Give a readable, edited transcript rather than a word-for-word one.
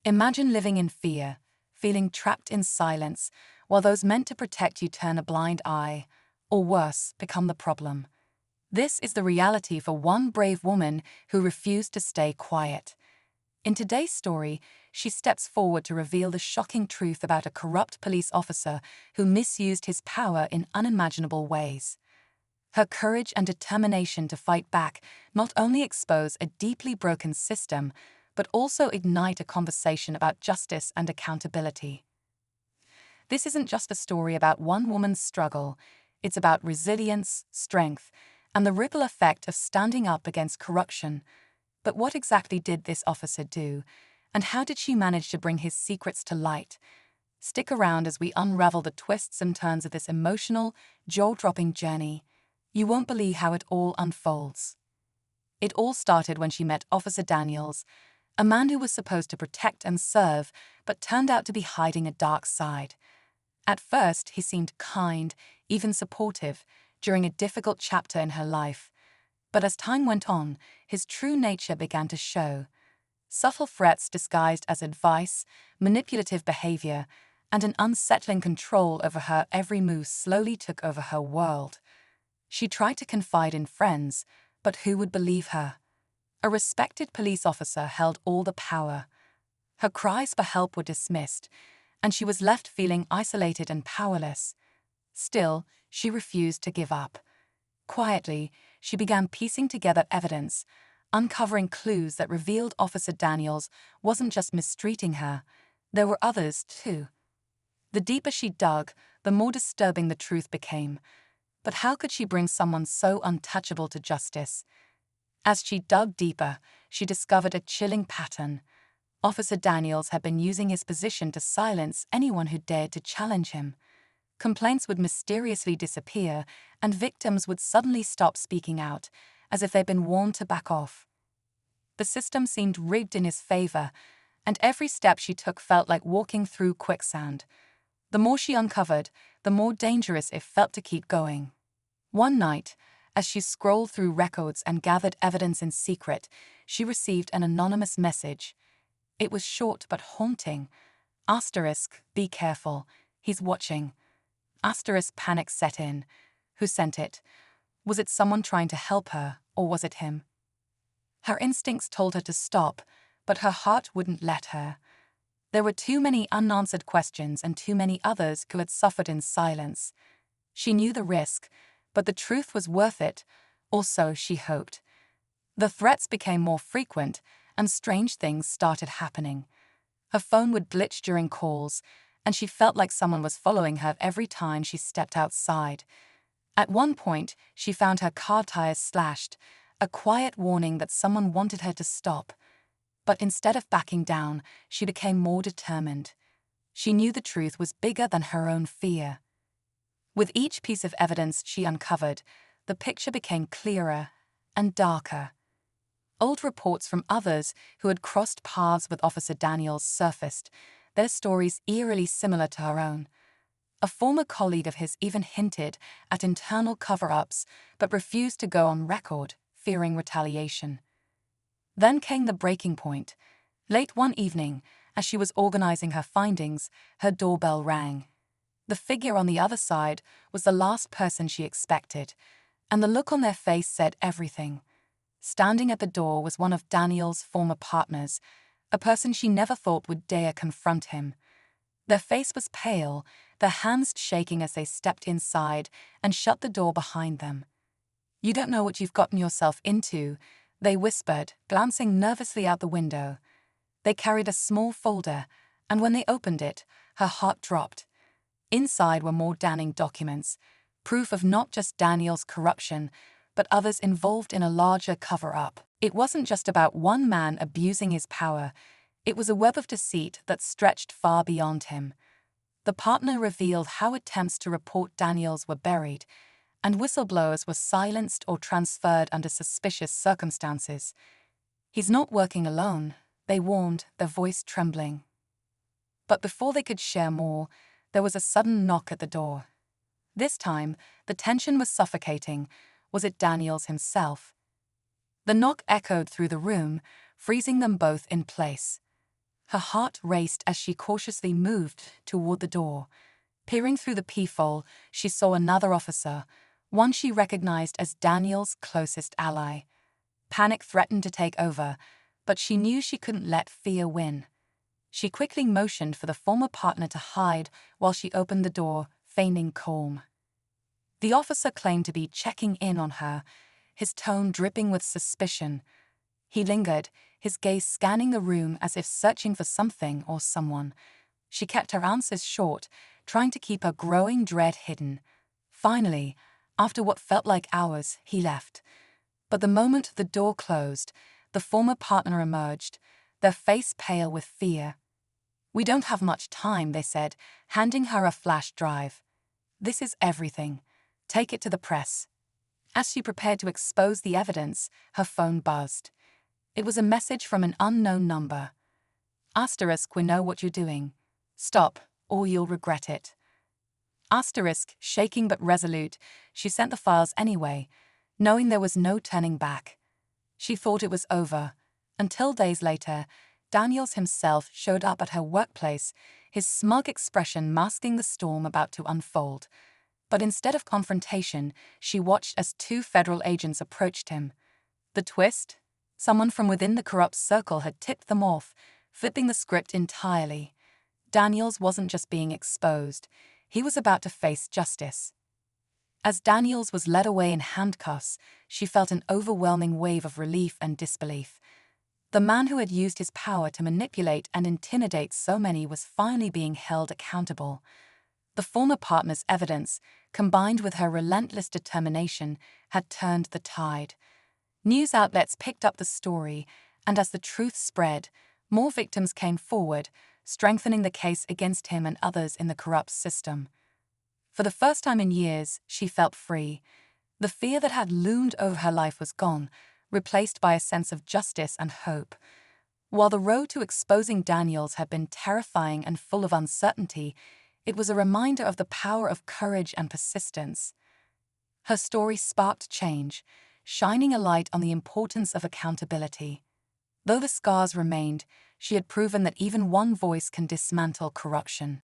Imagine living in fear, feeling trapped in silence, while those meant to protect you turn a blind eye, or worse, become the problem. This is the reality for one brave woman who refused to stay quiet. In today's story, she steps forward to reveal the shocking truth about a corrupt police officer who misused his power in unimaginable ways. Her courage and determination to fight back not only expose a deeply broken system, but also ignite a conversation about justice and accountability. This isn't just a story about one woman's struggle, it's about resilience, strength, and the ripple effect of standing up against corruption. But what exactly did this officer do, and how did she manage to bring his secrets to light? Stick around as we unravel the twists and turns of this emotional, jaw-dropping journey. You won't believe how it all unfolds. It all started when she met Officer Daniels, a man who was supposed to protect and serve, but turned out to be hiding a dark side. At first, he seemed kind, even supportive, during a difficult chapter in her life. But as time went on, his true nature began to show. Subtle threats disguised as advice, manipulative behavior, and an unsettling control over her every move slowly took over her world. She tried to confide in friends, but who would believe her? A respected police officer held all the power. Her cries for help were dismissed, and she was left feeling isolated and powerless. Still, she refused to give up. Quietly, she began piecing together evidence, uncovering clues that revealed Officer Daniels wasn't just mistreating her. There were others, too. The deeper she dug, the more disturbing the truth became. But how could she bring someone so untouchable to justice? As she dug deeper, she discovered a chilling pattern. Officer Daniels had been using his position to silence anyone who dared to challenge him. Complaints would mysteriously disappear, and victims would suddenly stop speaking out, as if they'd been warned to back off. The system seemed rigged in his favor, and every step she took felt like walking through quicksand. The more she uncovered, the more dangerous it felt to keep going. One night, as she scrolled through records and gathered evidence in secret, she received an anonymous message. It was short but haunting. Asterisk, be careful, he's watching. Asterisk, panic set in. Who sent it? Was it someone trying to help her, or was it him? Her instincts told her to stop, but her heart wouldn't let her. There were too many unanswered questions and too many others who had suffered in silence. She knew the risk, but the truth was worth it, or so she hoped. The threats became more frequent, and strange things started happening. Her phone would glitch during calls, and she felt like someone was following her every time she stepped outside. At one point, she found her car tires slashed, a quiet warning that someone wanted her to stop. But instead of backing down, she became more determined. She knew the truth was bigger than her own fear. With each piece of evidence she uncovered, the picture became clearer and darker. Old reports from others who had crossed paths with Officer Daniels surfaced, their stories eerily similar to her own. A former colleague of his even hinted at internal cover-ups, but refused to go on record, fearing retaliation. Then came the breaking point. Late one evening, as she was organizing her findings, her doorbell rang. The figure on the other side was the last person she expected, and the look on their face said everything. Standing at the door was one of Daniel's former partners, a person she never thought would dare confront him. Their face was pale, their hands shaking as they stepped inside and shut the door behind them. "You don't know what you've gotten yourself into," they whispered, glancing nervously out the window. They carried a small folder, and when they opened it, her heart dropped. Inside were more damning documents, proof of not just Daniel's corruption, but others involved in a larger cover-up. It wasn't just about one man abusing his power, it was a web of deceit that stretched far beyond him. The partner revealed how attempts to report Daniels were buried, and whistleblowers were silenced or transferred under suspicious circumstances. "He's not working alone," they warned, their voice trembling. But before they could share more, there was a sudden knock at the door. This time, the tension was suffocating. Was it Daniels himself? The knock echoed through the room, freezing them both in place. Her heart raced as she cautiously moved toward the door. Peering through the peephole, she saw another officer, one she recognized as Daniel's closest ally. Panic threatened to take over, but she knew she couldn't let fear win. She quickly motioned for the former partner to hide while she opened the door, feigning calm. The officer claimed to be checking in on her, his tone dripping with suspicion. He lingered, his gaze scanning the room as if searching for something or someone. She kept her answers short, trying to keep her growing dread hidden. Finally, after what felt like hours, he left. But the moment the door closed, the former partner emerged, their face pale with fear. "We don't have much time," they said, handing her a flash drive. "This is everything. Take it to the press." As she prepared to expose the evidence, her phone buzzed. It was a message from an unknown number. "Asterisk, we know what you're doing. Stop, or you'll regret it." Asterisk, shaking but resolute, she sent the files anyway, knowing there was no turning back. She thought it was over, until days later, Daniels himself showed up at her workplace, his smug expression masking the storm about to unfold. But instead of confrontation, she watched as two federal agents approached him. The twist? Someone from within the corrupt circle had tipped them off, flipping the script entirely. Daniels wasn't just being exposed, he was about to face justice. As Daniels was led away in handcuffs, she felt an overwhelming wave of relief and disbelief. The man who had used his power to manipulate and intimidate so many was finally being held accountable. The former partner's evidence, combined with her relentless determination, had turned the tide. News outlets picked up the story, and as the truth spread, more victims came forward, strengthening the case against him and others in the corrupt system. For the first time in years, she felt free. The fear that had loomed over her life was gone, replaced by a sense of justice and hope. While the road to exposing Daniels had been terrifying and full of uncertainty, it was a reminder of the power of courage and persistence. Her story sparked change, shining a light on the importance of accountability. Though the scars remained, she had proven that even one voice can dismantle corruption.